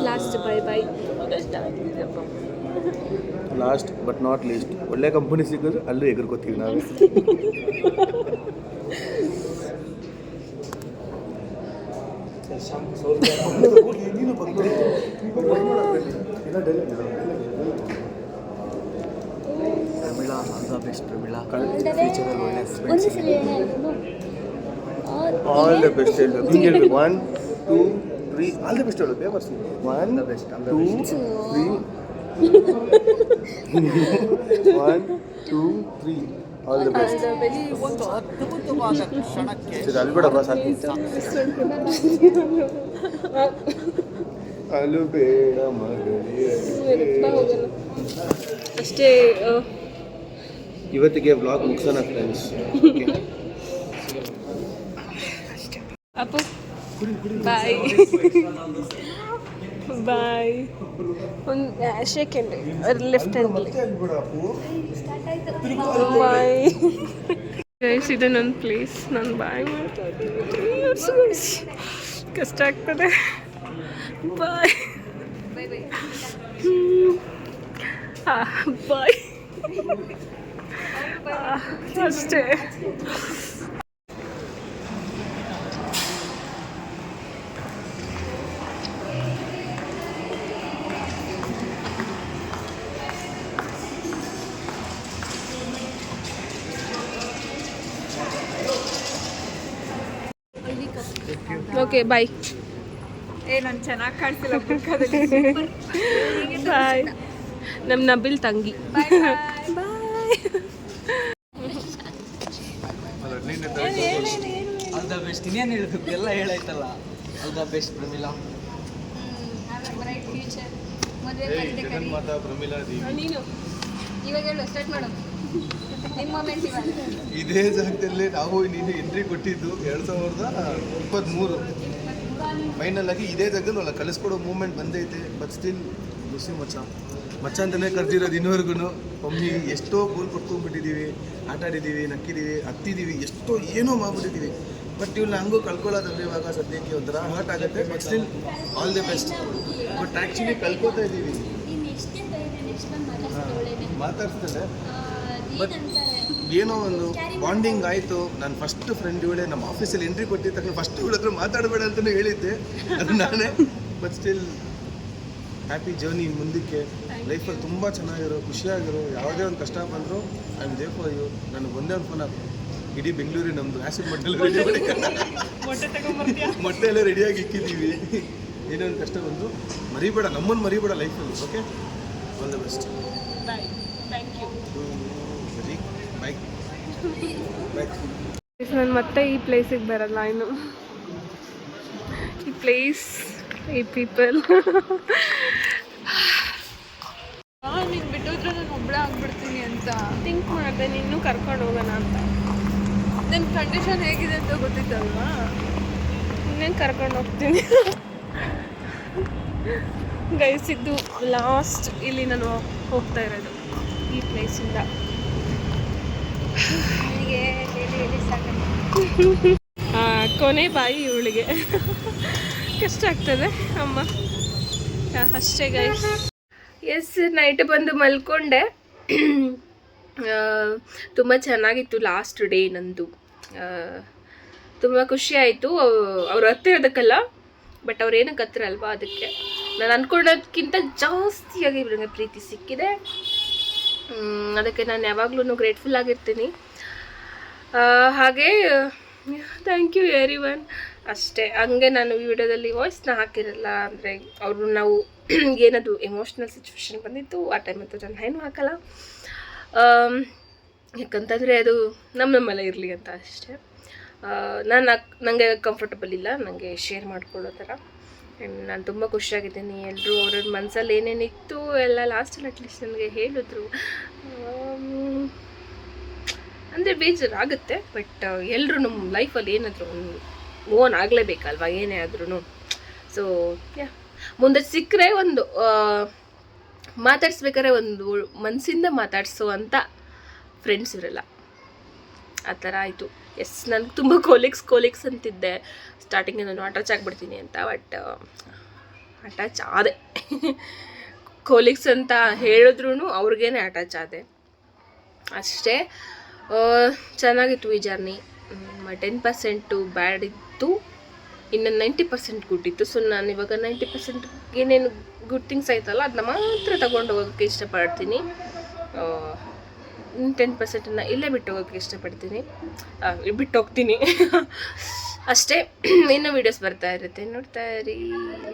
Last bye bye. Last but not least, ಒಳ್ಳೆ ಕಂಪನಿ ಸಿಕ್ಕಿದ್ರೆ ಅಲ್ಲೂ ಎಗರ್ಕೋತೀವಿ ನಾವು. Pramila all the best. Pramila ಫ್ಯೂಚರಲ್ಲಿ ಒಳ್ಳೆ ಫ್ರೆಂಡ್ಸ್. ಆಲ್ ದ ಬೆಸ್ಟ್ ಹೇಳಬೇಕು. ಹಿಂಗೆ ಹೇಳ್ಬೇಕು 1 2 3 ಆಲ್ ದ ಬೆಸ್ಟ್ ಹೇಳಬೇಕು. Papers 1 2 3 1 2 3 all the best. ಸರಿ ಅಲ್ಬೇಡಪ್ಪ ಸಾಕು. ಅಲು ಬೇಡ ಮಗಳೇ. ಅಷ್ಟೇ. ಇವತ್ತಿಗೆ ವ್ಲಾಗ್ ಮುಗಿಸೋಣ ಫ್ರೆಂಡ್ಸ್. ಅಪ್ಪು ಬಾಯ್ ಬಾಯ್. ಒಂದು ಸೆಕೆಂಡ್ ಲೆಫ್ಟ್ ಹ್ಯಾಂಡಲ್ಲಿ ಬಾಯ್. ಗೈಸ್ ಇದು ನನ್ನ ಪ್ಲೇಸ್. ನಾನು ಬಾಯ್ ಮಾಡ್ತಾ ಇದ್ದೀನಿ. ಕಷ್ಟ ಆಗ್ತದೆ. ಬಾಯ್ ಬಾಯ್ ಅಷ್ಟೇ. Okay bye. ನಾನು ಚೆನ್ನಾಗಿ ಕಾಣಿಸಿಲ್ಲ ಬಾಯ್. ನಮ್ಮ ನಬಿಲ್ ತಂಗಿ. ಬಾಯ್. All the best. ಇನ್ನೇನು ಹೇಳಬೇಕು, ಎಲ್ಲ ಹೇಳಾಯ್ತಲ್ಲ. All the best Pramila. ನೀನು ಇವಾಗ ಹೇಳು, ಸ್ಟಾರ್ಟ್ ಮಾಡು. ನಿಮ್ಮ ಮೊಮೆಂಟ್ ಇವಾಗ. ಇದೇ ಜಾಗದಲ್ಲಿ ನಾವು ನೀನು ಎಂಟ್ರಿ ಕೊಟ್ಟಿದ್ದು 2023. ಫೈನಲ್ ಆಗಿ ಇದೇ ಜಾಗದಲ್ಲಿ ಒಳ್ಳೆ ಕಲಿಸ್ಕೊಡೋ ಮೂಮೆಂಟ್ ಬಂದೈತೆ. ಬಟ್ ಸ್ಟಿಲ್ ಖುಷಿ ಮಚ್ಚ ಅಂತಲೇ ಕರೆದಿರೋದು ಇನ್ನೂವರೆಗೂ. ಮಮ್ಮಿ ಎಷ್ಟೋ ಗೋಲ್ ಕೊಟ್ಕೊಂಡ್ಬಿಟ್ಟಿದ್ದೀವಿ, ಆಟ ಆಡಿದ್ದೀವಿ, ನಕ್ಕಿದ್ದೀವಿ, ಹತ್ತಿದ್ದೀವಿ, ಎಷ್ಟೋ ಏನೋ ಮಾಡ್ಬಿಟ್ಟಿದ್ದೀವಿ. ಬಟ್ ಇವನ್ನ ಹಂಗೂ ಕಳ್ಕೊಳ್ಳೋದ್ರಲ್ಲಿ ಇವಾಗ ಸದ್ಯಕ್ಕೆ ಒಂಥರ ಹರ್ಟ್ ಆಗುತ್ತೆ. But still all the best. But actually Kolkata ಇದ್ದೀವಿ. ಮಾತಾಡ್ಸ್ತದೆ ಬಟ್ ಏನೋ ಒಂದು ಬಾಂಡಿಂಗ್ ಆಯಿತು. ನಾನು ಫಸ್ಟ್ ಫ್ರೆಂಡ್ ಇವಳೆ. ನಮ್ಮ ಆಫೀಸಲ್ಲಿ ಎಂಟ್ರಿ ಕೊಟ್ಟಿದ್ದ ತಕ್ಷಣ ಫಸ್ಟ್ ಇವಳ ಹತ್ರ ಮಾತಾಡಬೇಡ ಅಂತಲೇ ಹೇಳಿದ್ದೆ, ಅದು ನಾನೇ. ಬಟ್ ಸ್ಟಿಲ್ ಹ್ಯಾಪಿ ಜರ್ನಿ ಮುಂದಕ್ಕೆ. ಲೈಫಲ್ಲಿ ತುಂಬ ಚೆನ್ನಾಗಿರೋ, ಖುಷಿಯಾಗಿರೋ. ಯಾವುದೇ ಒಂದು ಕಷ್ಟ ಬಂದರೂ I am there for you. ನನಗೆ ಒಂದೇ ಒಂದು ಫೋನ್ ಹಾಕು. ಇಡೀ ಬೆಂಗಳೂರು ನಮ್ಮದು ಆ್ಯಸಿಡ್ ಮೊಟ್ಟೆಲ್ಲ ರೆಡಿ ಮಾಡಿ ಮೊಟ್ಟೆ ಎಲ್ಲ ರೆಡಿಯಾಗಿ ಇಕ್ಕಿದ್ದೀವಿ. ಏನೋ ಒಂದು ಕಷ್ಟ ಬಂದು ಮರಿಬೇಡ, ನಮ್ಮನ್ನು ಮರಿಬೇಡ ಲೈಫಲ್ಲಿ. Okay, all the best. Bye. Thank you. Bye. ನಾನು ಮತ್ತೆ ಈ ಪ್ಲೇಸಿಗೆ ಬರಲ್ಲ ಇನ್ನು. ಈ ಪ್ಲೇಸ್, ಈ ಪೀಪಲ್. ನೀನು ಬಿಟ್ಟೋದ್ರೆ ನಾನು ಒಬ್ಬಳೇ ಆಗ್ಬಿಡ್ತೀನಿ ಅಂತ ಥಿಂಕ್ ಮಾಡಿದೆ, ನಿನ್ನೂ ಕರ್ಕೊಂಡು ಹೋಗೋಣ ಅಂತ. ನನ್ನ ಕಂಡೀಷನ್ ಹೇಗಿದೆ ಅಂತ ಗೊತ್ತಿತ್ತಲ್ವಾ? ಇನ್ನೇನು ಕರ್ಕೊಂಡು ಹೋಗ್ತೀನಿ. ಗೈಸ್ ಇದು ಲಾಸ್ಟ್ ಇಲ್ಲಿ ನಾನು ಹೋಗ್ತಾ ಇರೋದು ಈ ಪ್ಲೇಸಿಂದ. ಕೊನೆ ಬಾಯಿ ಇವಳಿಗೆ. ಕಷ್ಟ ಆಗ್ತದೆ ಅಮ್ಮ. ಅಷ್ಟೇ ಗೈಸ್. ಎಸ್, ನೈಟ್ ಬಂದು ಮಲ್ಕೊಂಡೆ. ತುಂಬ ಚೆನ್ನಾಗಿತ್ತು ಲಾಸ್ಟ್ ಡೇ ನಂದು. ತುಂಬ ಖುಷಿ ಆಯಿತು. ಅವ್ರು ಹತ್ತಿರೋದಕ್ಕಲ್ಲ, ಬಟ್ ಅವ್ರು ಏನಕ್ಕೆ ಹತ್ತಿರಲ್ವಾ ಅದಕ್ಕೆ. ನಾನು ಅಂದ್ಕೊಳ್ಳೋದಕ್ಕಿಂತ ಜಾಸ್ತಿಯಾಗಿ ಇವ್ರಿಗೆ ಪ್ರೀತಿ ಸಿಕ್ಕಿದೆ. ಅದಕ್ಕೆ ನಾನು ಯಾವಾಗಲೂ ಗ್ರೇಟ್ಫುಲ್ ಆಗಿರ್ತೀನಿ. ಹಾಗೆ ಥ್ಯಾಂಕ್ ಯು ಎವ್ರಿ ಒನ್. ಅಷ್ಟೇ. ಹಂಗೆ ನಾನು ಈ ವಿಡಿಯೋದಲ್ಲಿ ವಾಯ್ಸ್ನ ಹಾಕಿರಲ್ಲ, ಅಂದರೆ ಅವರು ನಾವು ಏನದು ಎಮೋಷ್ನಲ್ ಸಿಚುವೇಶನ್ ಬಂದಿತ್ತು ಆ ಟೈಮಂತೂ ನಾನು ಏನೂ ಹಾಕಲ್ಲ. ಯಾಕಂತಂದರೆ ಅದು ನಮ್ಮಲ್ಲೇ ಇರಲಿ ಅಂತ ಅಷ್ಟೇ. ನನಗೆ ಕಂಫರ್ಟಬಲ್ ಇಲ್ಲ ನನಗೆ ಶೇರ್ ಮಾಡ್ಕೊಳ್ಳೋ ಥರ. ಆ್ಯಂಡ್ ನಾನು ತುಂಬ ಖುಷಿಯಾಗಿದ್ದೀನಿ. ಎಲ್ಲರೂ ಅವ್ರವ್ರ ಮನಸ್ಸಲ್ಲಿ ಏನೇನಿತ್ತು ಎಲ್ಲ ಲಾಸ್ಟಲ್ಲಿ ಅಟ್ಲೀಸ್ಟ್ ನನಗೆ ಹೇಳಿದ್ರು. ಅಂದರೆ ಬೇಜಾರಾಗುತ್ತೆ, ಬಟ್ ಎಲ್ಲರೂ ನಮ್ಮ ಲೈಫಲ್ಲಿ ಏನಾದರೂ ಮೂವ್ ಆನ್ ಆಗಲೇಬೇಕಲ್ವ, ಏನೇ ಆದ್ರೂ. ಸೊ ಯಾ, ಮುಂದೆ ಸಿಕ್ಕರೆ ಒಂದು ಮಾತಾಡ್ಸ್ಬೇಕಾದ್ರೆ ಒಂದು ಮನಸ್ಸಿಂದ ಮಾತಾಡಿಸೋ ಅಂಥ ಫ್ರೆಂಡ್ಸ್ ಇರಲ್ಲ, ಆ ಥರ ಆಯಿತು. ಎಸ್ ನನಗೆ ತುಂಬ ಕೋಲಿಕ್ಸ್ ಅಂತಿದ್ದೆ ಸ್ಟಾರ್ಟಿಂಗ್ ನಾನು ಅಟ್ಯಾಚ್ ಆಗಿಬಿಡ್ತೀನಿ ಅಂತ, ಬಟ್ ಅಟ್ಯಾಚ್ ಆದೆ. ಕೋಲಿಕ್ಸ್ ಅಂತ ಹೇಳಿದ್ರು ಅವ್ರಿಗೇನೆ ಅಟ್ಯಾಚ್ ಆದೆ ಅಷ್ಟೇ. ಚೆನ್ನಾಗಿತ್ತು ಈ ಜರ್ನಿ. 10% ಬ್ಯಾಡ್ ಇತ್ತು, ಇನ್ನು 90% ಗುಡ್ ಇತ್ತು. ಸೊ ನಾನು ಇವಾಗ 90% ಏನೇನು ಗುಡ್ ಥಿಂಗ್ಸ್ ಆಯ್ತಲ್ಲ ಅದನ್ನ ಮಾತ್ರ ತಗೊಂಡು ಹೋಗೋಕ್ಕೆ ಇಷ್ಟಪಡ್ತೀನಿ. 10%ನ್ನು ಇಲ್ಲೇ ಬಿಟ್ಟು ಹೋಗೋಕ್ಕೆ ಇಷ್ಟಪಡ್ತೀನಿ, ಬಿಟ್ಟು ಹೋಗ್ತೀನಿ ಅಷ್ಟೇ. ಇನ್ನೂ ವೀಡಿಯೋಸ್ ಬರ್ತಾ ಇರುತ್ತೆ, ನೋಡ್ತಾ ಇರಿ,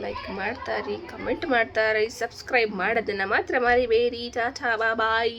ಲೈಕ್ ಮಾಡ್ತಾ ಇರಿ, ಕಮೆಂಟ್ ಮಾಡ್ತಾ ಇರಿ, ಸಬ್ಸ್ಕ್ರೈಬ್ ಮಾಡೋದನ್ನು ಮಾತ್ರ ಮರಿಬೇಡಿ. ಟಾಟಾ ಬಾಯ್.